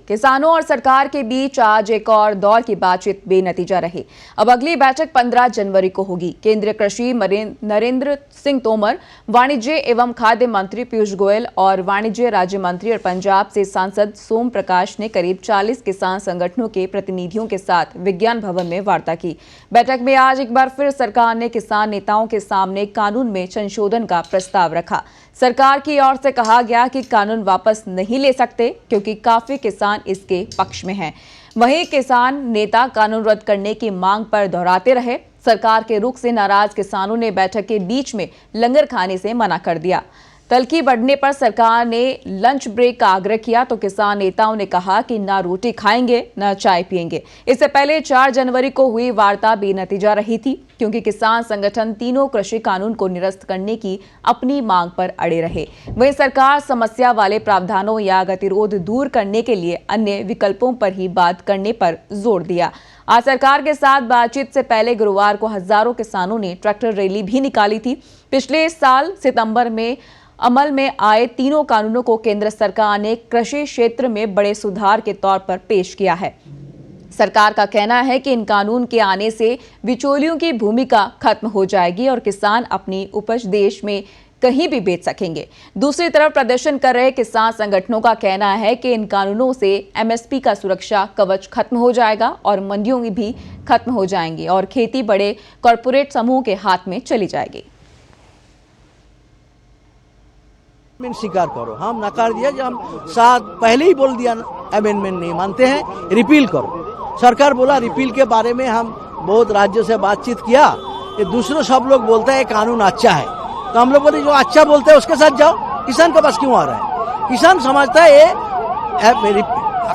किसानों और सरकार के बीच आज एक और दौर की बातचीत बेनतीजा रही। अब अगली बैठक 15 जनवरी को होगी। केंद्रीय कृषि नरेंद्र सिंह तोमर, वाणिज्य एवं खाद्य मंत्री पीयूष गोयल और वाणिज्य राज्य मंत्री और पंजाब से सांसद सोम प्रकाश ने करीब 40 किसान संगठनों के प्रतिनिधियों के साथ विज्ञान भवन में वार्ता की। बैठक में आज एक बार फिर सरकार ने किसान नेताओं के सामने कानून में संशोधन का प्रस्ताव रखा। सरकार की ओर से कहा गया कि कानून वापस नहीं ले सकते क्योंकि काफी किसान इसके पक्ष में हैं। वहीं किसान नेता कानून रद्द करने की मांग पर दोहराते रहे। सरकार के रुख से नाराज किसानों ने बैठक के बीच में लंगर खाने से मना कर दिया। तल्खी बढ़ने पर सरकार ने लंच ब्रेक का आग्रह किया तो किसान नेताओं ने कहा कि न रोटी खाएंगे न चाय पिएंगे। इससे पहले 4 जनवरी को हुई वार्ता बेनतीजा रही थी क्योंकि किसान संगठन तीनों कृषि कानून को निरस्त करने की अपनी मांग पर अड़े रहे। वहीं सरकार समस्या वाले प्रावधानों या गतिरोध दूर करने के लिए अन्य विकल्पों पर ही बात करने पर जोर दिया। आज सरकार के साथ बातचीत से पहले गुरुवार को हजारों किसानों ने ट्रैक्टर रैली भी निकाली थी। पिछले साल सितंबर में अमल में आए तीनों कानूनों को केंद्र सरकार ने कृषि क्षेत्र में बड़े सुधार के तौर पर पेश किया है। सरकार का कहना है कि इन कानून के आने से बिचौलियों की भूमिका खत्म हो जाएगी और किसान अपनी उपज देश में कहीं भी बेच सकेंगे। दूसरी तरफ प्रदर्शन कर रहे किसान संगठनों का कहना है कि इन कानूनों से एमएसपी का सुरक्षा कवच खत्म हो जाएगा और मंडियों भी खत्म हो जाएंगी और खेती बड़े कॉरपोरेट समूह के हाथ में चली जाएगी। स्वीकार करो, हम नकार दिया कि हम साथ पहले ही बोल दिया अमेंडमेंट नहीं मानते हैं, रिपील करो। सरकार बोला रिपील के बारे में हम बहुत राज्यों से बातचीत किया। ये दूसरे सब लोग बोलते हैं कानून अच्छा है, तो हम लोग बोले जो अच्छा बोलते हैं उसके साथ जाओ। किसान के पास क्यों आ रहा है? किसान समझता है ये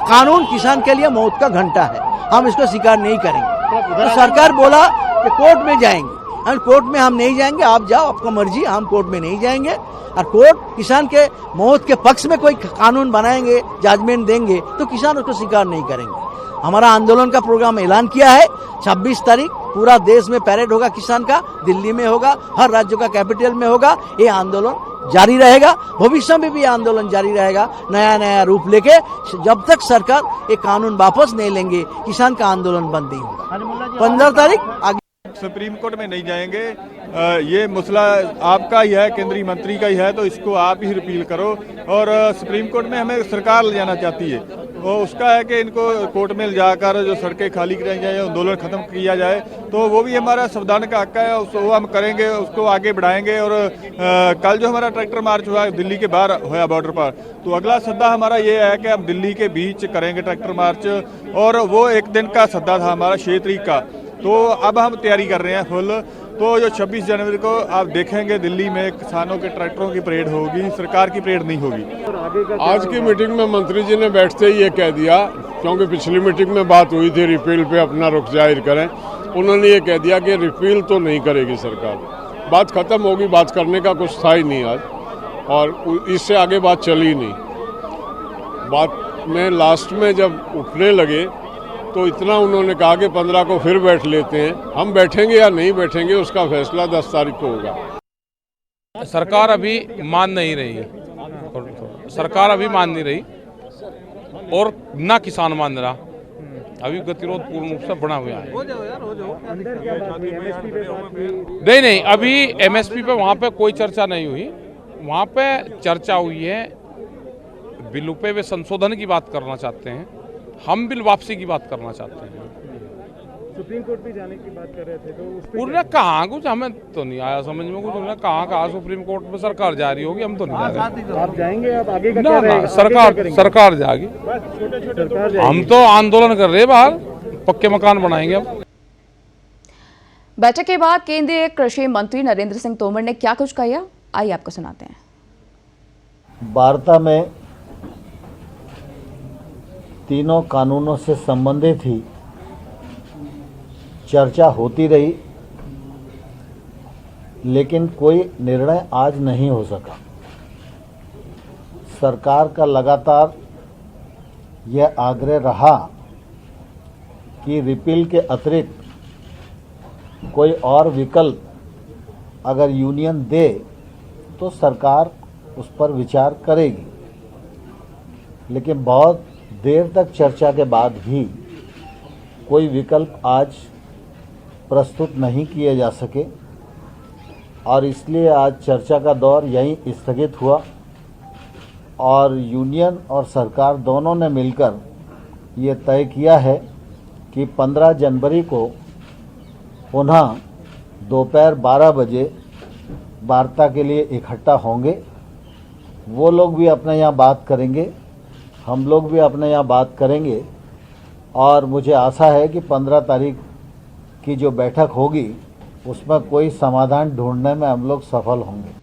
कानून किसान के लिए मौत का घंटा है, हम इसको स्वीकार नहीं करेंगे। तो सरकार बोला कि कोर्ट में जाएंगे। कोर्ट में हम नहीं जाएंगे, आप जाओ, आपका मर्जी, हम कोर्ट में नहीं जाएंगे। और कोर्ट किसान के मौत के पक्ष में कोई कानून बनाएंगे, जजमेंट देंगे तो किसान उसको स्वीकार नहीं करेंगे। हमारा आंदोलन का प्रोग्राम ऐलान किया है। 26 तारीख पूरा देश में पैरेड होगा किसान का, दिल्ली में होगा, हर राज्यों का कैपिटल में होगा। ये आंदोलन जारी रहेगा, भविष्य में भी ये आंदोलन जारी रहेगा, नया नया रूप लेके, जब तक सरकार ये कानून वापस नहीं लेंगे किसान का आंदोलन बंद नहीं होगा। 15 तारीख आगे सुप्रीम कोर्ट में नहीं जाएंगे। ये मसला आपका ही है, केंद्रीय मंत्री का ही है, तो इसको आप ही रिपील करो। और सुप्रीम कोर्ट में हमें सरकार ले जाना चाहती है, वो उसका है कि इनको कोर्ट में ले जाकर जो सड़कें खाली कराई जाए, आंदोलन खत्म किया जाए, तो वो भी हमारा संविधान का हक है, उसको हम करेंगे, उसको आगे बढ़ाएंगे। और कल जो हमारा ट्रैक्टर मार्च हुआ दिल्ली के बाहर हुआ बॉर्डर पर, तो अगला सद्दा हमारा ये है कि हम दिल्ली के बीच करेंगे ट्रैक्टर मार्च। और वो एक दिन का सद्दा था हमारा 6 तारीख का, तो अब हम तैयारी कर रहे हैं फुल। तो जो 26 जनवरी को आप देखेंगे दिल्ली में किसानों के ट्रैक्टरों की परेड होगी, सरकार की परेड नहीं होगी। आज की मीटिंग में मंत्री जी ने बैठते ही ये कह दिया, क्योंकि पिछली मीटिंग में बात हुई थी रिपील पे अपना रुख जाहिर करें, उन्होंने ये कह दिया कि रिपील तो नहीं करेगी सरकार, बात खत्म होगी, बात करने का कुछ था ही नहीं आज, और इससे आगे बात चली नहीं। बात में लास्ट में जब उठने लगे तो इतना उन्होंने कहा कि 15 को फिर बैठ लेते हैं। हम बैठेंगे या नहीं बैठेंगे उसका फैसला 10 तारीख को होगा। सरकार अभी मान नहीं रही, सरकार अभी मान नहीं रही और ना किसान मान रहा। अभी गतिरोध पूर्ण रूप से बना हुआ है। नहीं, अभी एमएसपी पे वहाँ पे कोई चर्चा नहीं हुई। वहाँ पे चर्चा हुई है बिलों पे वे संशोधन की बात करना चाहते हैं, हम बिल वापसी की बात करना चाहते हैं। सुप्रीम कोर्ट भी जाने की बात कर रहे थे, तो उन्होंने कहा कुछ, हमें तो नहीं आया समझ में कुछ। उन्होंने कहा सुप्रीम कोर्ट में सरकार जा रही होगी, हम तो नहीं जा रहे। आप जाएंगे? आप आगे का ना, क्या रहेगा? सरकार जाएगी, हम तो आंदोलन कर रहे हैं बाहर, पक्के मकान बनाएंगे हम। बैठक के बाद केंद्रीय कृषि मंत्री नरेंद्र सिंह तोमर ने क्या कुछ कहा, आइए आपको सुनाते हैं। वार्ता में तीनों कानूनों से संबंधित ही चर्चा होती रही, लेकिन कोई निर्णय आज नहीं हो सका। सरकार का लगातार यह आग्रह रहा कि रिपील के अतिरिक्त कोई और विकल्प अगर यूनियन दे तो सरकार उस पर विचार करेगी, लेकिन बहुत देर तक चर्चा के बाद भी कोई विकल्प आज प्रस्तुत नहीं किए जा सके और इसलिए आज चर्चा का दौर यहीं स्थगित हुआ और यूनियन और सरकार दोनों ने मिलकर ये तय किया है कि 15 जनवरी को पुनः दोपहर 12 बजे वार्ता के लिए इकट्ठा होंगे। वो लोग भी अपने यहाँ बात करेंगे, हम लोग भी अपने यहाँ बात करेंगे और मुझे आशा है कि 15 तारीख की जो बैठक होगी उसमें कोई समाधान ढूंढने में हम लोग सफल होंगे।